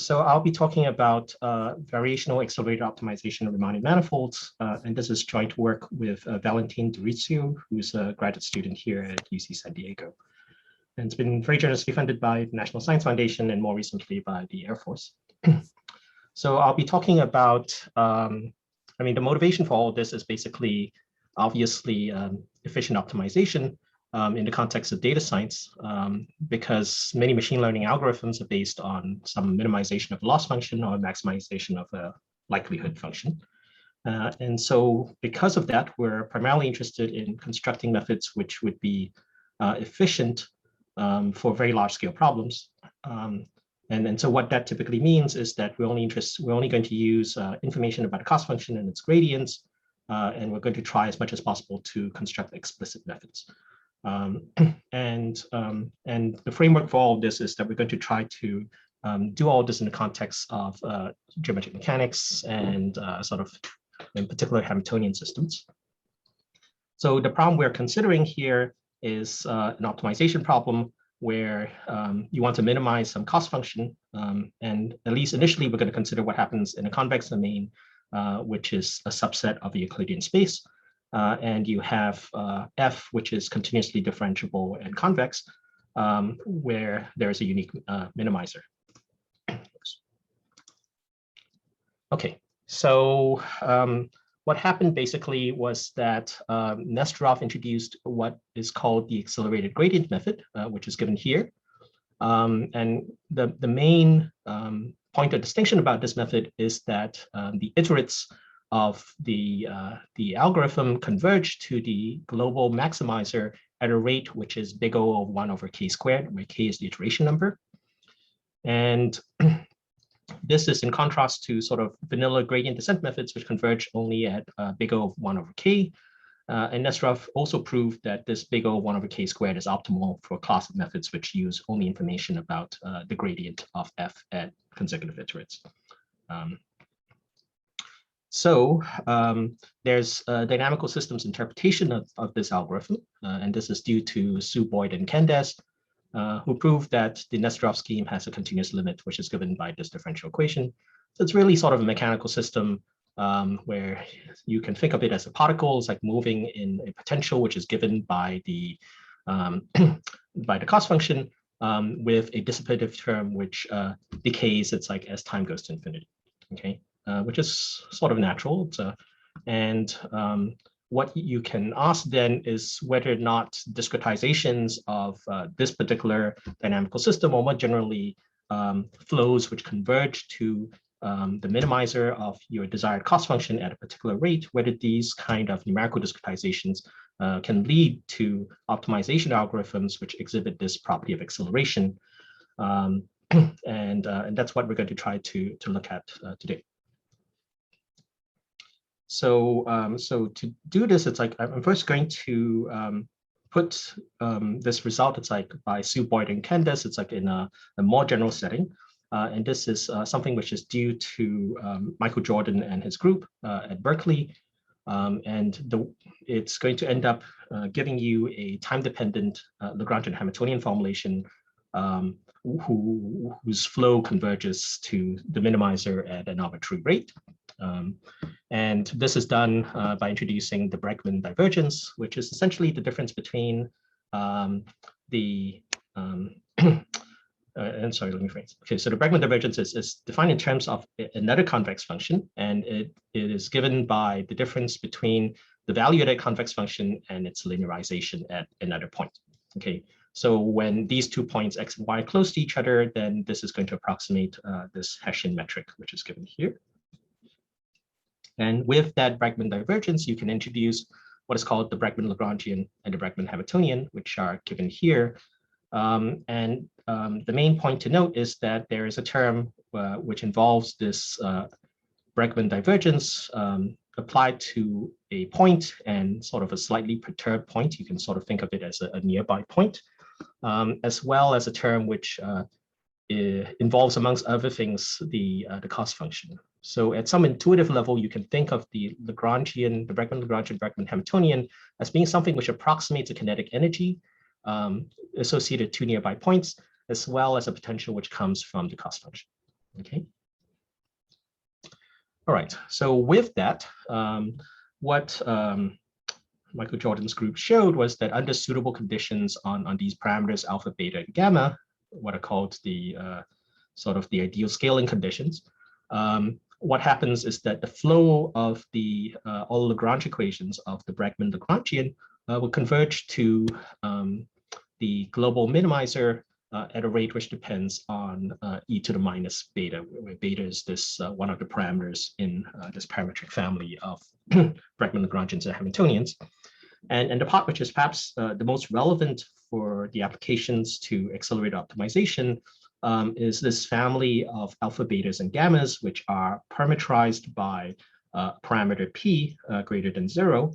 So I'll be talking about variational accelerated optimization of Riemannian manifolds, and this is joint work with Valentin Durizio, who's a graduate student here at UC San Diego. And it's been very generously funded by the National Science Foundation and more recently by the Air Force. So I'll be talking about, the motivation for all of this is basically, obviously, efficient optimization in the context of data science, because many machine learning algorithms are based on some minimization of a loss function or maximization of a likelihood function. And so because of that, we're primarily interested in constructing methods which would be efficient for very large scale problems. And so what that typically means is that we're only going to use information about the cost function and its gradients, and we're going to try as much as possible to construct explicit methods. And the framework for all of this is that we're going to try to do all of this in the context of geometric mechanics and sort of, in particular, Hamiltonian systems. So the problem we're considering here is an optimization problem where you want to minimize some cost function. And at least initially, we're going to consider what happens in a convex domain, which is a subset of a Euclidean space. And you have F, which is continuously differentiable and convex, where there's a unique minimizer. Okay, so what happened basically was that Nesterov introduced what is called the accelerated gradient method, which is given here. And the main point of distinction about this method is that the iterates of the algorithm converge to the global maximizer at a rate which is big O of 1 over k squared, where k is the iteration number. And this is in contrast to sort of vanilla gradient descent methods, which converge only at big O of 1 over k. And Nesterov also proved that this big O of 1 over k squared is optimal for a class of methods which use only information about the gradient of f at consecutive iterates. So there's a dynamical systems interpretation of this algorithm, and this is due to Su, Boyd, and Candes, who proved that the Nesterov scheme has a continuous limit, which is given by this differential equation. So it's really sort of a mechanical system where you can think of it as a particle. It's like moving in a potential, which is given by the cost function, with a dissipative term which decays. It's like as time goes to infinity. Okay. Which is sort of natural. What you can ask then is whether or not discretizations of this particular dynamical system, or more generally flows which converge to the minimizer of your desired cost function at a particular rate, whether these kind of numerical discretizations can lead to optimization algorithms which exhibit this property of acceleration. And that's what we're going to try to look at today. So, so to do this, it's like I'm first going to put this result. It's like by Su, Boyd, and Candes. It's like in a more general setting, and this is something which is due to Michael Jordan and his group at Berkeley, and it's going to end up giving you a time-dependent Lagrangian Hamiltonian formulation whose flow converges to the minimizer at an arbitrary rate. And this is done by introducing the Bregman divergence, which is essentially the difference between and sorry, let me phrase. Okay, so the Bregman divergence is defined in terms of another convex function, and it is given by the difference between the value of that convex function and its linearization at another point. Okay, so when these 2 points x and y are close to each other, then this is going to approximate this Hessian metric, which is given here. And with that Bregman divergence, you can introduce what is called the Bregman Lagrangian and the Bregman Hamiltonian, which are given here. The main point to note is that there is a term which involves this Bregman divergence applied to a point and sort of a slightly perturbed point. You can sort of think of it as a nearby point, as well as a term which involves, amongst other things, the cost function. So at some intuitive level, you can think of the Lagrangian, the Bregman Lagrangian, Bregman Hamiltonian as being something which approximates a kinetic energy associated to nearby points, as well as a potential which comes from the cost function. Okay. All right, so with that, what Michael Jordan's group showed was that under suitable conditions on these parameters, alpha, beta, and gamma, what are called the sort of the ideal scaling conditions, what happens is that the flow of the all Lagrange equations of the Bregman-Lagrangian will converge to the global minimizer at a rate which depends on e to the minus beta, where beta is this one of the parameters in this parametric family of Bregman-Lagrangians and Hamiltonians. And the part which is perhaps the most relevant for the applications to accelerator optimization is this family of alpha, betas, and gammas, which are parameterized by parameter p greater than 0.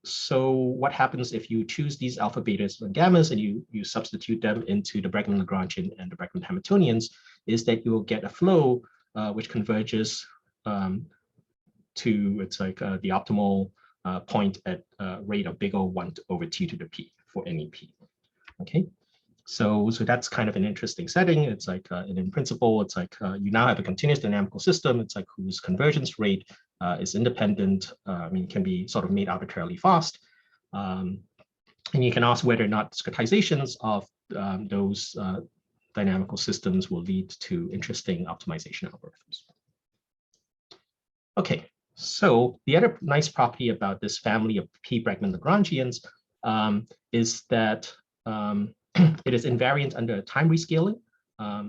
So what happens if you choose these alpha, betas, and gammas and you substitute them into the Bregman-Lagrangian and the Bregman-Hamiltonians is that you will get a flow which converges to, it's like the optimal point at rate of big O1 over t to the p for any p. Okay, so that's kind of an interesting setting. It's like, and in principle, it's like you now have a continuous dynamical system. It's like whose convergence rate is independent. I mean, can be sort of made arbitrarily fast. And you can ask whether or not discretizations of those dynamical systems will lead to interesting optimization algorithms. Okay, so the other nice property about this family of p Bregman-Lagrangians is that it is invariant under time rescaling.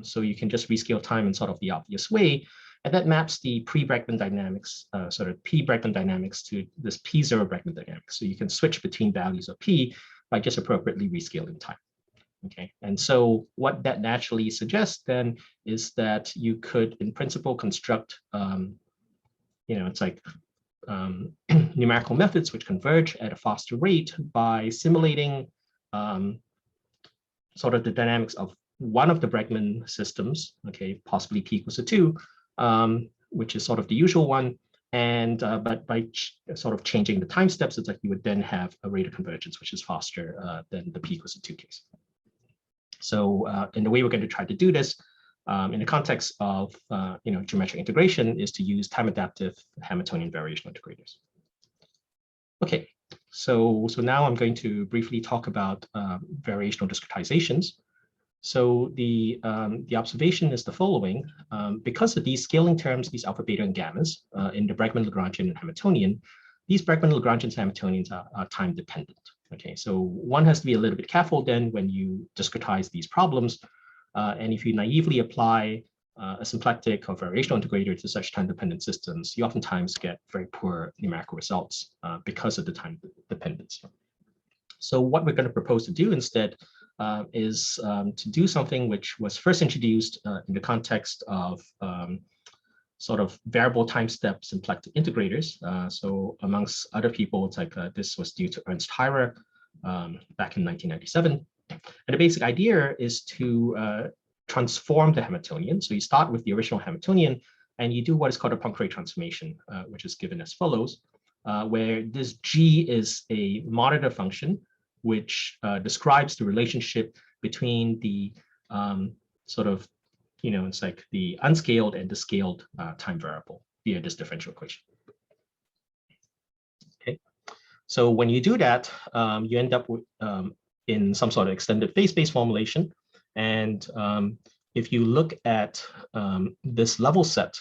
So you can just rescale time in sort of the obvious way. And that maps the pre-Bregman dynamics, sort of p Bregman dynamics to this p0 Bregman dynamics. So you can switch between values of p by just appropriately rescaling time. Okay, and so what that naturally suggests then is that you could, in principle, construct, it's like numerical methods which converge at a faster rate by simulating sort of the dynamics of one of the Bregman systems, okay, possibly p equals to 2, which is sort of the usual one. And but by sort of changing the time steps, it's like you would then have a rate of convergence which is faster than the p equals to 2 case. So and the way we're going to try to do this in the context of geometric integration is to use time-adaptive Hamiltonian variational integrators. Okay, so now I'm going to briefly talk about variational discretizations. So the observation is the following: because of these scaling terms, these alpha, beta, and gammas in the Bregman-Lagrangian and Hamiltonian, these Bregman-Lagrangians and Hamiltonians are time dependent. Okay, so one has to be a little bit careful then when you discretize these problems. And if you naively apply a symplectic or variational integrator to such time-dependent systems, you oftentimes get very poor numerical results because of the time dependence. So what we're going to propose to do instead is to do something which was first introduced in the context of sort of variable time step symplectic integrators. So amongst other people, it's like this was due to Ernst Heirer back in 1997. And the basic idea is to transform the Hamiltonian. So you start with the original Hamiltonian and you do what is called a Poincare transformation, which is given as follows, where this G is a monitor function, which describes the relationship between the sort of, it's like the unscaled and the scaled time variable via this differential equation. Okay, so when you do that, you end up with in some sort of extended phase space formulation. And if you look at this level set,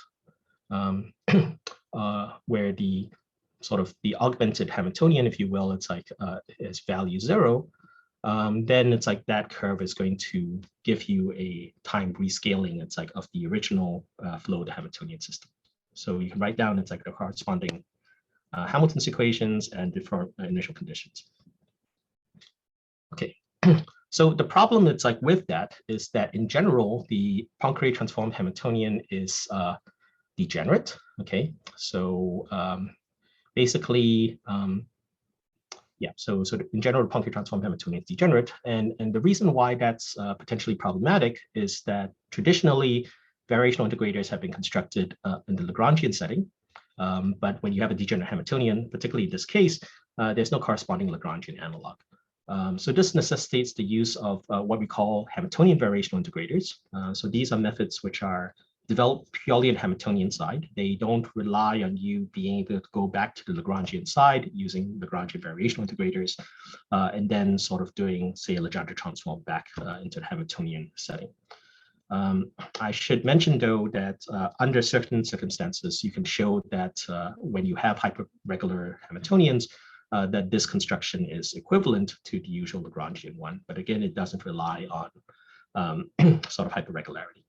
where the sort of the augmented Hamiltonian, if you will, it's like is value 0, then it's like that curve is going to give you a time rescaling, it's like of the original flow of the Hamiltonian system. So you can write down, it's like the corresponding Hamilton's equations and the initial conditions. Okay, so the problem that's like with that is that in general, the Poincare transformed Hamiltonian is degenerate. Okay, so basically, yeah, so in general, the Poincare transformed Hamiltonian is degenerate. And the reason why that's potentially problematic is that traditionally, variational integrators have been constructed in the Lagrangian setting. But when you have a degenerate Hamiltonian, particularly in this case, there's no corresponding Lagrangian analog. So this necessitates the use of what we call Hamiltonian variational integrators. So these are methods which are developed purely on Hamiltonian side. They don't rely on you being able to go back to the Lagrangian side using Lagrangian variational integrators, and then sort of doing, say, a Legendre transform back into the Hamiltonian setting. I should mention, though, that under certain circumstances, you can show that when you have hyperregular Hamiltonians, that this construction is equivalent to the usual Lagrangian one. But again, it doesn't rely on sort of hyperregularity.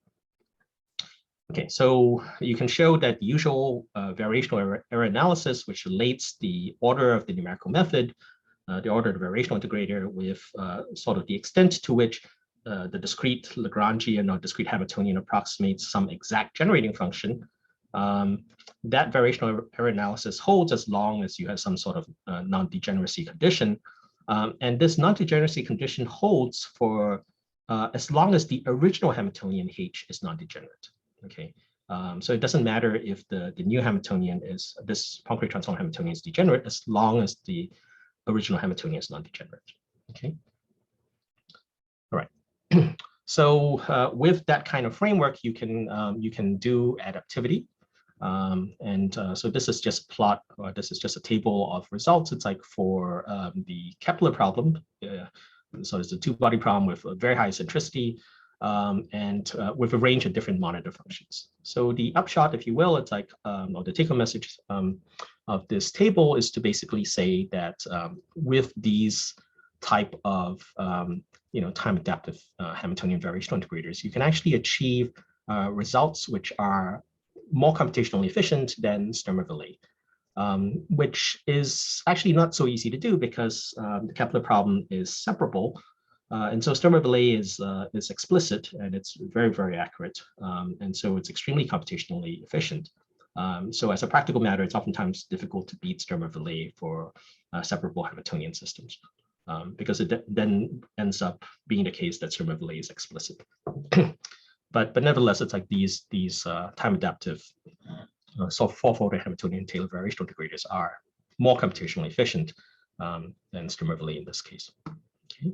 Okay, so you can show that the usual variational error analysis, which relates the order of the numerical method, the order of the variational integrator, with sort of the extent to which the discrete Lagrangian or discrete Hamiltonian approximates some exact generating function. That variational error analysis holds as long as you have some sort of non-degeneracy condition. And this non-degeneracy condition holds for as long as the original Hamiltonian H is non-degenerate. Okay, so it doesn't matter if the new Hamiltonian is, this Poincare transform Hamiltonian is degenerate, as long as the original Hamiltonian is non-degenerate. Okay, all right. So with that kind of framework, you can do adaptivity. So this is just plot, or this is just a table of results. It's like for the Kepler problem. So it's a two-body problem with a very high eccentricity and with a range of different monitor functions. So the upshot, if you will, it's like, or the take-home message of this table is to basically say that with these type of time-adaptive Hamiltonian variational integrators, you can actually achieve results which are more computationally efficient than Sturmer-Villei, which is actually not so easy to do because the Kepler problem is separable. And so Sturmer-Villei is explicit and it's very, very accurate. And so it's extremely computationally efficient. So as a practical matter, it's oftentimes difficult to beat Sturmer-Villei for separable Hamiltonian systems because it then ends up being the case that Sturmer-Villei is explicit. But nevertheless, it's like these time adaptive so four-fold Hamiltonian Taylor variational integrators are more computationally efficient than Sturmer-Villei in this case. Okay.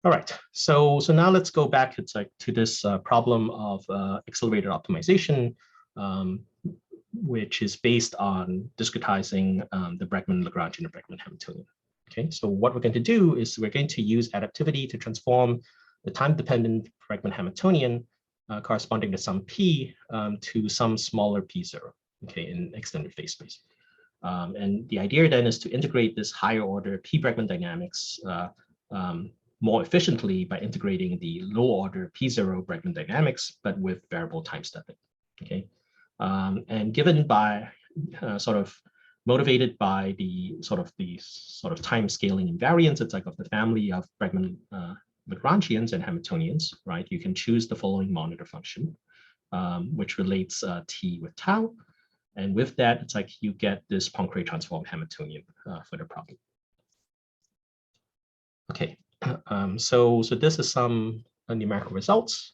All right, so now let's go back. It's like to this problem of accelerated optimization, which is based on discretizing the Bregman Lagrangian and Bregman Hamiltonian. Okay, so what we're going to do is we're going to use adaptivity to transform the time-dependent Bregman Hamiltonian corresponding to some p to some smaller p0, okay, in extended phase space. And the idea then is to integrate this higher order p Bregman dynamics more efficiently by integrating the low order p0 Bregman dynamics, but with variable time stepping. Okay, and given by sort of motivated by the sort of time scaling invariance, it's like of the family of Bregman Lagrangians and Hamiltonians, right? You can choose the following monitor function, which relates t with tau. And with that, it's like you get this Poincare transform Hamiltonian for the problem. Okay, so this is some numerical results.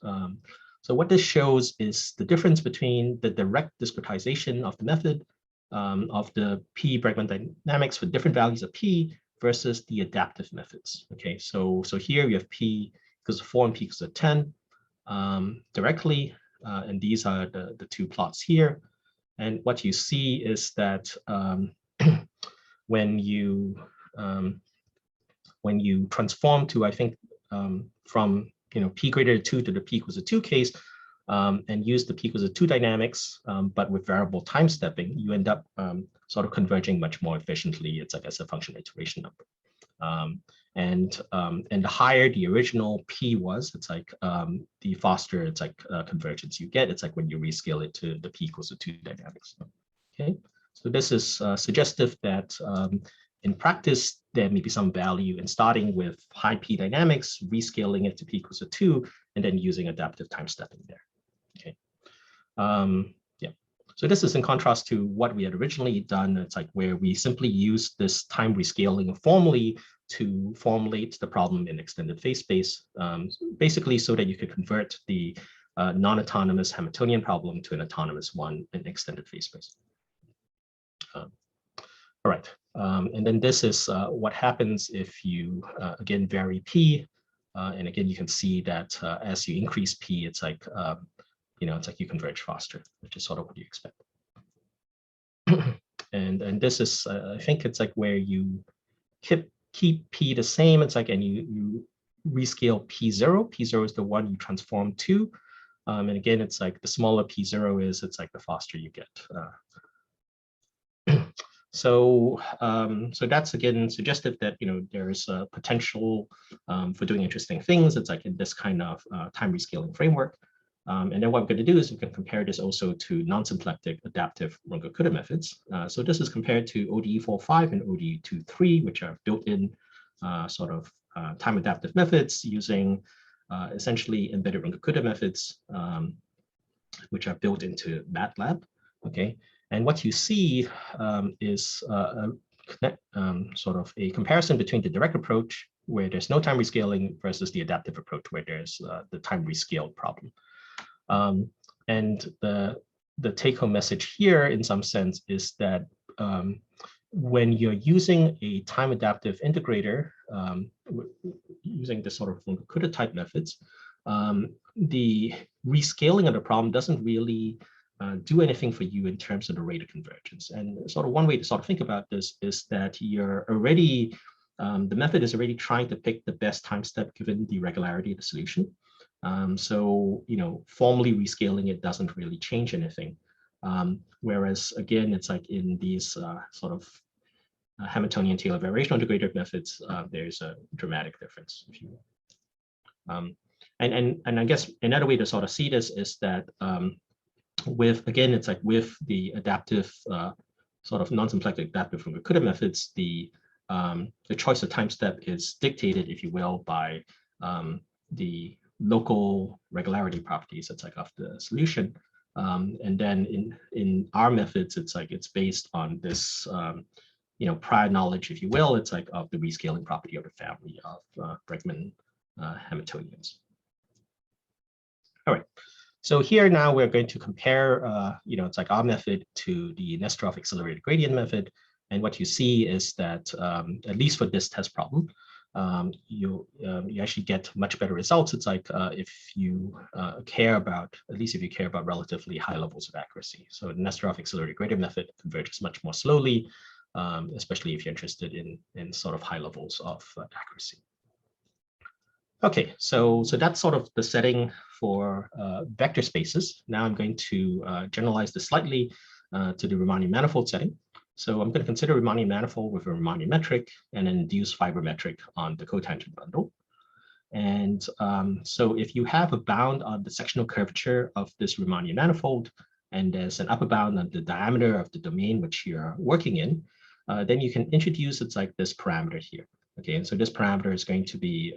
So what this shows is the difference between the direct discretization of the method of the p Bregman dynamics for different values of p versus the adaptive methods. Okay, so here we have p equals 4 and p equals 10 directly, and these are the two plots here. And what you see is that when you transform to, I think, from p greater than 2 to the p equals to 2 case, and use the p equals to 2 dynamics, but with variable time stepping, you end up sort of converging much more efficiently. It's like as a function iteration number. And the higher the original p was, it's like the faster it's like convergence you get. It's like when you rescale it to the p equals to 2 dynamics. Okay, so this is suggestive that in practice, there may be some value in starting with high p dynamics, rescaling it to p equals to 2, and then using adaptive time stepping there. Okay. Yeah. So this is in contrast to what we had originally done. It's like where we simply use this time rescaling formally to formulate the problem in extended phase space, basically so that you could convert the non-autonomous Hamiltonian problem to an autonomous one in extended phase space. All right, and then this is what happens if you, again, vary P. And again, you can see that as you increase P, it's like, it's like you converge faster, which is sort of what you expect. and this is, I think it's like where you keep P the same. It's like, and you rescale P0. P0 is the one you transform to. And again, it's like the smaller P0 is, it's like the faster you get. So that's again suggestive that there is a potential for doing interesting things. It's like in this kind of time rescaling framework. And then what we're going to do is we can compare this also to non-symplectic adaptive Runge-Kutta methods. So this is compared to ODE4.5 and ODE2.3, which are built-in sort of time adaptive methods using essentially embedded Runge-Kutta methods, which are built into MATLAB. Okay, and what you see is sort of a comparison between the direct approach, where there's no time rescaling, versus the adaptive approach, where there's the time rescaled problem. And the take-home message here, in some sense, is that when you're using a time adaptive integrator, using this sort of Runge-Kutta type methods, the rescaling of the problem doesn't really do anything for you in terms of the rate of convergence. And sort of one way to sort of think about this is that you're already, the method is already trying to pick the best time step given the regularity of the solution. So, formally rescaling it doesn't really change anything. Whereas, again, it's like in these sort of Hamiltonian Taylor variational integrator methods, there's a dramatic difference, if you will. And I guess another way to sort of see this is that with the adaptive sort of non-symplectic adaptive Runge-Kutta methods, the choice of time step is dictated, if you will, by the local regularity properties, it's like of the solution. And then in our methods, it's based on this prior knowledge, if you will, it's like of the rescaling property of the family of Bregman Hamiltonians. All right. So here now we're going to compare, it's like our method to the Nesterov accelerated gradient method. And what you see is that, at least for this test problem, you actually get much better results. It's like if you care about, at least if you care about relatively high levels of accuracy. So the Nesterov accelerated gradient method converges much more slowly, especially if you're interested in sort of high levels of accuracy. Okay, so that's sort of the setting for vector spaces. Now I'm going to generalize this slightly to the Riemannian manifold setting. So I'm going to consider Riemannian manifold with a Riemannian metric and an induced fiber metric on the cotangent bundle. And so if you have a bound on the sectional curvature of this Riemannian manifold, and there's an upper bound on the diameter of the domain which you're working in, then you can introduce it's like this parameter here. Okay, and so this parameter is going to be,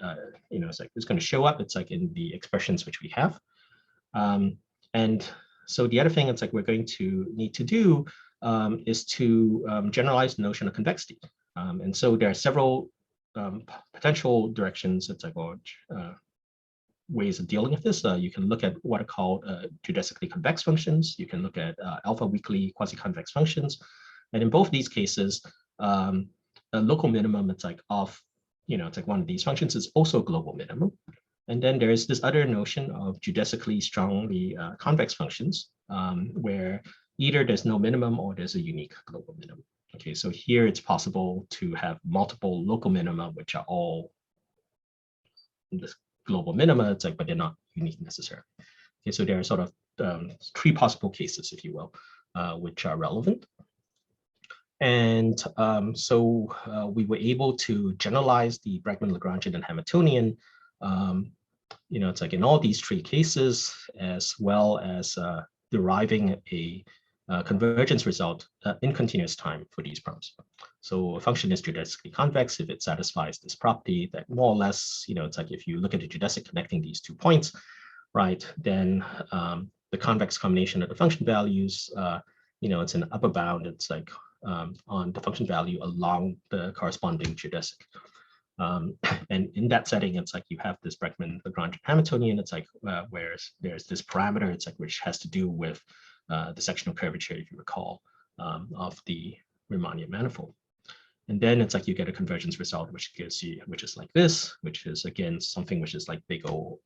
it's going to show up. It's like in the expressions which we have. And so the other thing it's like we're going to need to do is to generalize the notion of convexity. And so there are several potential directions, it's like, or ways of dealing with this. You can look at what are called geodesically convex functions. You can look at alpha weakly quasi-convex functions. And in both these cases, a local minimum, it's like of, it's like one of these functions is also a global minimum. And then there's this other notion of geodesically strongly convex functions, where either there's no minimum or there's a unique global minimum. Okay, so here it's possible to have multiple local minima, which are all this global minima, it's like, but they're not unique necessarily. Okay, so there are sort of 3 possible cases, if you will, which are relevant. And so we were able to generalize the Bregman, Lagrangian, and Hamiltonian, it's like in all these 3 cases, as well as deriving a convergence result in continuous time for these problems. So a function is geodesically convex if it satisfies this property that more or less, it's like if you look at the geodesic connecting these 2 points, right, then the convex combination of the function values, it's an upper bound, it's like on the function value along the corresponding geodesic. And in that setting, it's like you have this Bregman, Lagrangian, Hamiltonian, it's like where there's this parameter, it's like which has to do with the sectional curvature, if you recall, of the Riemannian manifold. And then it's like you get a convergence result, which is like this, which is again something which is like big O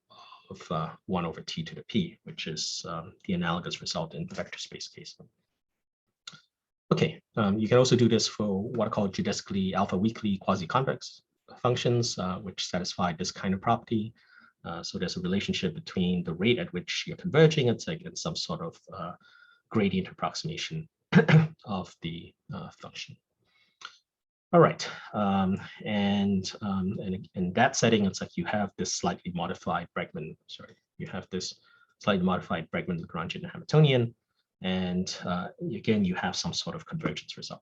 of 1 over t to the p, which is the analogous result in the vector space case. Okay, you can also do this for what are called geodesically alpha weakly quasi-convex functions, which satisfy this kind of property. So there's a relationship between the rate at which you're converging, it's like some sort of gradient approximation of the function. All right, and in that setting, it's like you have this slightly modified Bregman. Sorry, you have this slightly modified Bregman Lagrangian Hamiltonian, and again you have some sort of convergence result.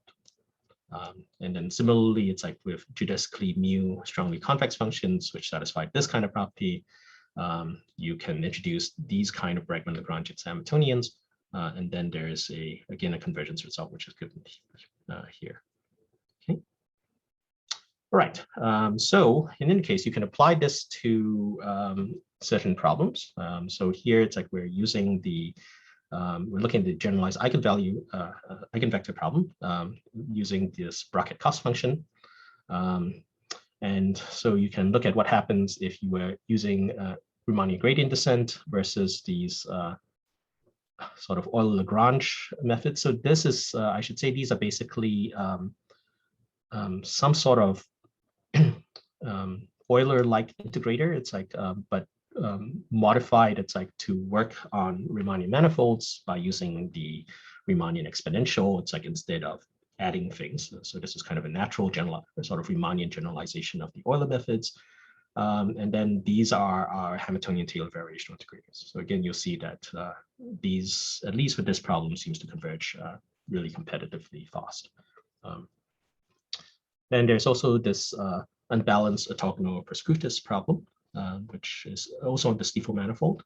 And then similarly, it's like with geodesically mu strongly convex functions, which satisfy this kind of property. You can introduce these kind of Bregman Lagrangian Hamiltonians, and then there is again a convergence result, which is given here. Okay. All right. So in any case, you can apply this to certain problems. So here it's like we're using we're looking at the generalized eigenvalue eigenvector problem using this bracket cost function. And so you can look at what happens if you were using Riemannian gradient descent versus these sort of Euler-Lagrange methods. So this is, I should say, these are basically some sort of Euler-like integrator. It's like, but modified, it's like to work on Riemannian manifolds by using the Riemannian exponential. It's like instead of adding things. So this is kind of a natural sort of Riemannian generalization of the Euler methods. And then these are our Hamiltonian-Taylor variational integrators. So again, you'll see that these, at least with this problem, seems to converge really competitively fast. Then there's also this unbalanced orthogonal Procrustes problem, which is also on the Stiefel manifold.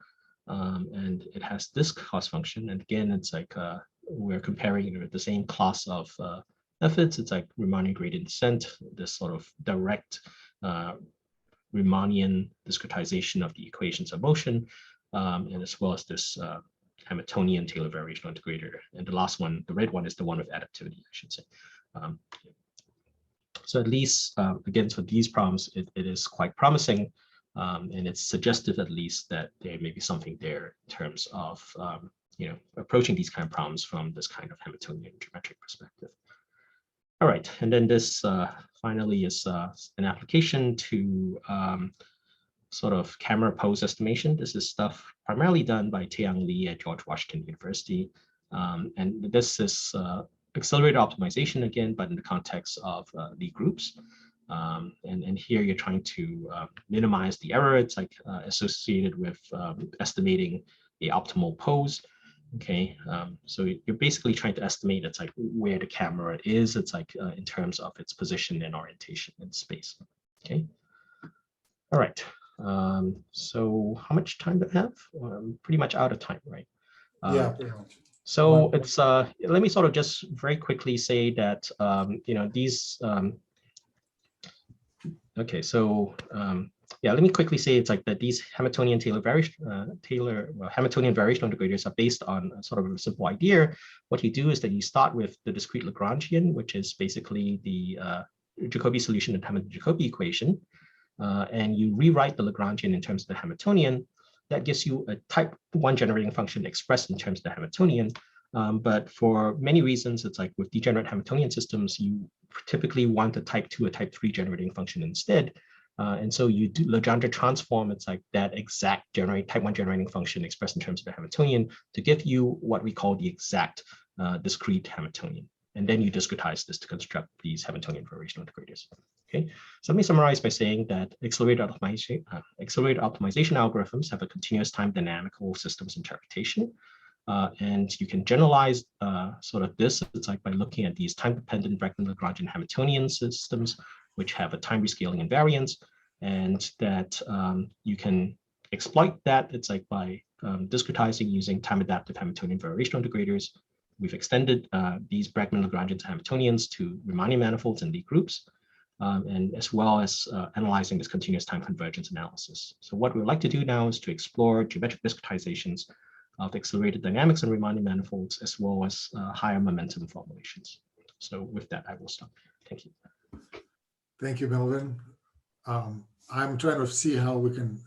And it has this cost function. And again, it's like we're comparing it with the same class of methods. It's like Riemannian gradient descent, this sort of direct Riemannian discretization of the equations of motion, and as well as this Hamiltonian Taylor variational integrator. And the last one, the red one, is the one with additivity, I should say. So at least, again, for these problems, it is quite promising. And it's suggestive, at least, that there may be something there in terms of approaching these kind of problems from this kind of Hamiltonian geometric perspective. All right, and then this finally is an application to sort of camera pose estimation. This is stuff primarily done by Taeyang Lee at George Washington University. And this is accelerated optimization again, but in the context of Lie groups. And here you're trying to minimize the error. It's like associated with estimating the optimal pose. Okay, so you're basically trying to estimate it's like where the camera is. It's like in terms of its position and orientation in space. Okay, all right. So how much time do I have? Pretty much out of time, right? Yeah, pretty much. So it's let me sort of just very quickly say that these. Okay, so yeah, let me quickly say it's like that these Hamiltonian Hamiltonian variational integrators are based on a sort of a simple idea. What you do is that you start with the discrete Lagrangian, which is basically the Jacobi solution of the Hamilton-Jacobi equation, and you rewrite the Lagrangian in terms of the Hamiltonian. That gives you a type 1 generating function expressed in terms of the Hamiltonian. But for many reasons, it's like with degenerate Hamiltonian systems, you typically want a type 2 or type 3 generating function instead. And so you do Legendre transform, it's like that exact type 1 generating function expressed in terms of the Hamiltonian to give you what we call the exact discrete Hamiltonian. And then you discretize this to construct these Hamiltonian variational integrators. Okay, so let me summarize by saying that accelerated optimization algorithms have a continuous time dynamical systems interpretation. And you can generalize sort of this. It's like by looking at these time-dependent Bregman-Lagrangian Hamiltonian systems, which have a time rescaling invariance, and that you can exploit that. It's like by discretizing using time-adaptive Hamiltonian variational integrators. We've extended these Bregman-Lagrangian Hamiltonians to Riemannian manifolds and Lie groups, and as well as analyzing this continuous time convergence analysis. So what we would like to do now is to explore geometric discretizations of accelerated dynamics and Riemannian manifolds, as well as higher momentum formulations. So with that, I will stop. Thank you. Thank you, Melvin. I'm trying to see how we can